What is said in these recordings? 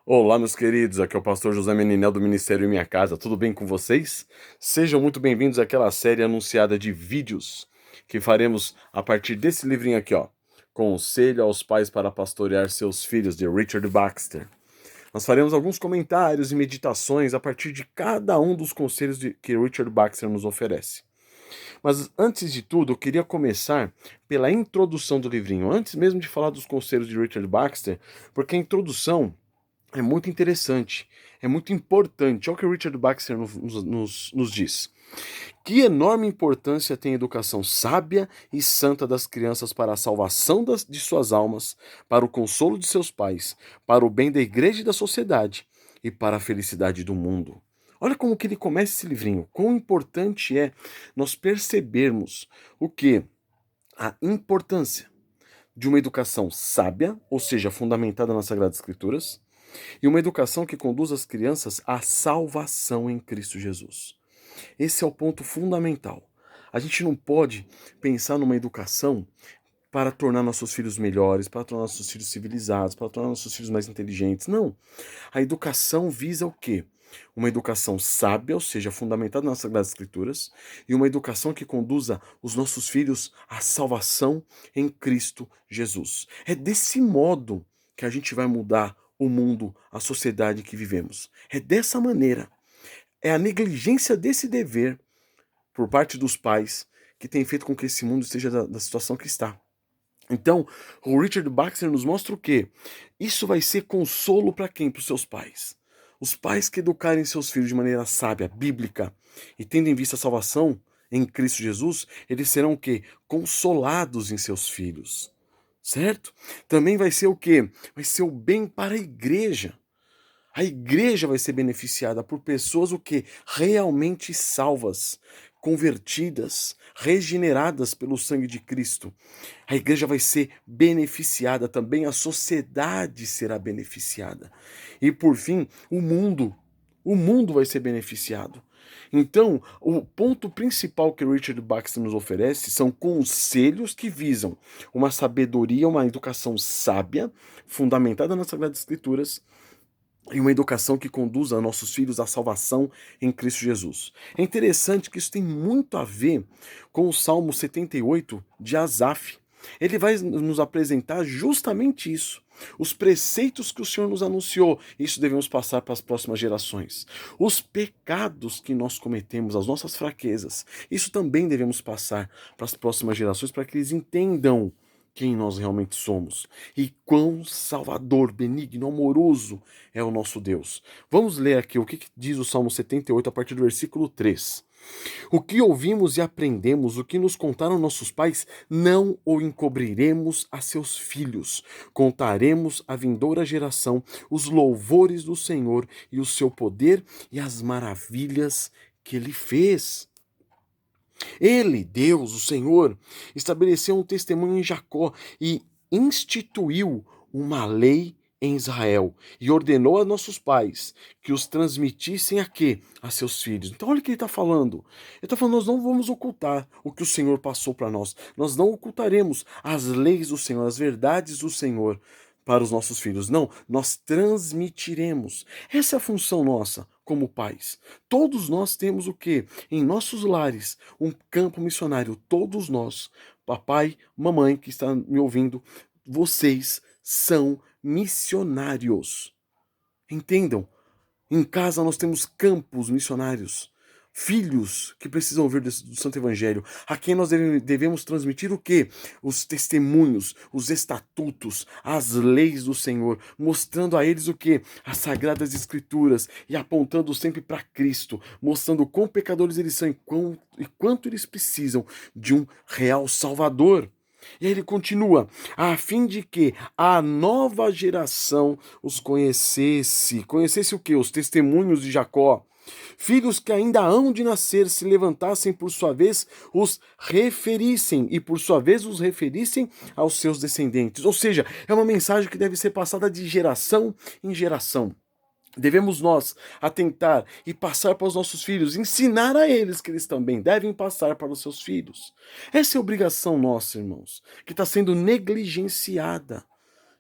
Olá, meus queridos, aqui é o pastor José Meninel do Ministério em Minha Casa, tudo bem com vocês? Sejam muito bem-vindos àquela série anunciada de vídeos que faremos a partir desse livrinho aqui, ó. Conselho aos pais para pastorear seus filhos, de Richard Baxter. Nós faremos alguns comentários e meditações a partir de cada um dos conselhos que Richard Baxter nos oferece. Mas antes de tudo, eu queria começar pela introdução do livrinho, antes mesmo de falar dos conselhos de Richard Baxter, porque a introdução é muito interessante, é muito importante. Olha o que o Richard Baxter nos diz. Que enorme importância tem a educação sábia e santa das crianças para a salvação de suas almas, para o consolo de seus pais, para o bem da igreja e da sociedade e para a felicidade do mundo. Olha como que ele começa esse livrinho. Quão importante é nós percebermos o que? A importância de uma educação sábia, ou seja, fundamentada nas Sagradas Escrituras, e uma educação que conduz as crianças à salvação em Cristo Jesus. Esse é o ponto fundamental. A gente não pode pensar numa educação para tornar nossos filhos melhores, para tornar nossos filhos civilizados, para tornar nossos filhos mais inteligentes. Não. A educação visa o quê? Uma educação sábia, ou seja, fundamentada nas Sagradas Escrituras, e uma educação que conduza os nossos filhos à salvação em Cristo Jesus. É desse modo que a gente vai mudar o mundo, a sociedade que vivemos. É dessa maneira. É a negligência desse dever por parte dos pais que tem feito com que esse mundo esteja da situação que está. Então, o Richard Baxter nos mostra o quê? Isso vai ser consolo para quem? Para os seus pais. Os pais que educarem seus filhos de maneira sábia, bíblica, e tendo em vista a salvação em Cristo Jesus, eles serão o quê? Consolados em seus filhos. Certo? Também vai ser o quê? Vai ser o bem para a igreja. A igreja vai ser beneficiada por pessoas o que realmente salvas, convertidas, regeneradas pelo sangue de Cristo. A igreja vai ser beneficiada também, a sociedade será beneficiada. E por fim, o mundo vai ser beneficiado. Então, o ponto principal que Richard Baxter nos oferece são conselhos que visam uma sabedoria, uma educação sábia, fundamentada nas Sagradas Escrituras, e uma educação que conduza nossos filhos à salvação em Cristo Jesus. É interessante que isso tem muito a ver com o Salmo 78 de Asaf. Ele vai nos apresentar justamente isso. Os preceitos que o Senhor nos anunciou, isso devemos passar para as próximas gerações. Os pecados que nós cometemos, as nossas fraquezas, isso também devemos passar para as próximas gerações para que eles entendam quem nós realmente somos e quão salvador, benigno, amoroso é o nosso Deus. Vamos ler aqui o que diz o Salmo 78 a partir do versículo 3. O que ouvimos e aprendemos, o que nos contaram nossos pais, não o encobriremos a seus filhos. Contaremos à vindoura geração os louvores do Senhor e o seu poder e as maravilhas que ele fez. Ele, Deus, o Senhor, estabeleceu um testemunho em Jacó e instituiu uma lei em Israel e ordenou a nossos pais que os transmitissem a quê? A seus filhos. Então olha o que ele está falando. Ele está falando, nós não vamos ocultar o que o Senhor passou para nós. Nós não ocultaremos as leis do Senhor, as verdades do Senhor para os nossos filhos. Não, nós transmitiremos. Essa é a função nossa como pais. Todos nós temos o quê? Em nossos lares, um campo missionário. Todos nós, papai, mamãe que está me ouvindo, vocês são missionários. Entendam? Em casa nós temos campos missionários. Filhos que precisam ouvir do Santo Evangelho, a quem nós devemos transmitir o quê? Os testemunhos, os estatutos, as leis do Senhor, mostrando a eles o quê? As Sagradas Escrituras e apontando sempre para Cristo, mostrando quão pecadores eles são e quanto eles precisam de um real Salvador. E aí ele continua, a fim de que a nova geração os conhecesse. Conhecesse o quê? Os testemunhos de Jacó. Filhos que ainda hão de nascer se levantassem, por sua vez, os referissem, e por sua vez os referissem aos seus descendentes. Ou seja, é uma mensagem que deve ser passada de geração em geração. Devemos nós atentar e passar para os nossos filhos, ensinar a eles que eles também devem passar para os seus filhos. Essa é a obrigação nossa, irmãos, que está sendo negligenciada.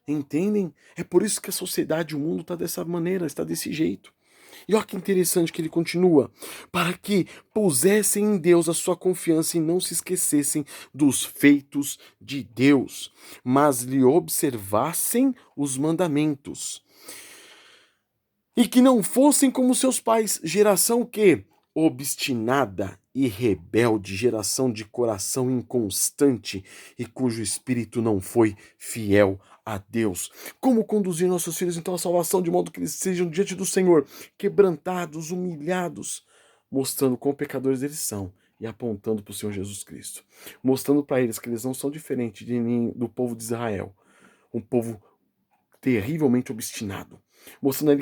Entendem? É por isso que a sociedade, o mundo está dessa maneira, está desse jeito. E olha que interessante que ele continua. Para que pusessem em Deus a sua confiança e não se esquecessem dos feitos de Deus, mas lhe observassem os mandamentos. E que não fossem como seus pais, geração que? Obstinada e rebelde, geração de coração inconstante e cujo espírito não foi fiel a Deus. Como conduzir nossos filhos então à salvação, de modo que eles sejam diante do Senhor quebrantados, humilhados, mostrando quão pecadores eles são e apontando para o Senhor Jesus Cristo, mostrando para eles que eles não são diferentes do povo de Israel, um povo terrivelmente obstinado, mostrando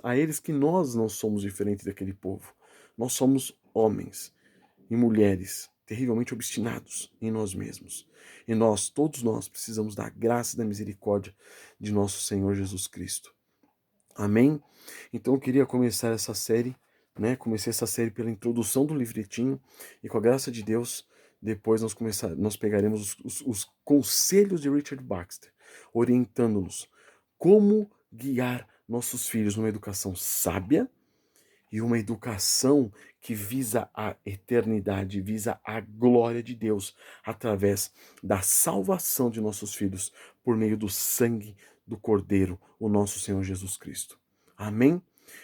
a eles que nós não somos diferentes daquele povo. Nós somos homens e mulheres terrivelmente obstinados em nós mesmos. E nós, todos nós, precisamos da graça e da misericórdia de nosso Senhor Jesus Cristo. Amém? Então eu queria começar essa série, né? Comecei essa série pela introdução do livretinho e com a graça de Deus, depois nós pegaremos os conselhos de Richard Baxter, orientando-nos como guiar nossos filhos numa educação sábia e uma educação que visa a eternidade, visa a glória de Deus, através da salvação de nossos filhos, por meio do sangue do Cordeiro, o nosso Senhor Jesus Cristo. Amém?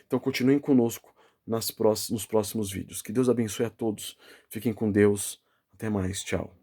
Então continuem conosco nos próximos vídeos. Que Deus abençoe a todos. Fiquem com Deus. Até mais. Tchau.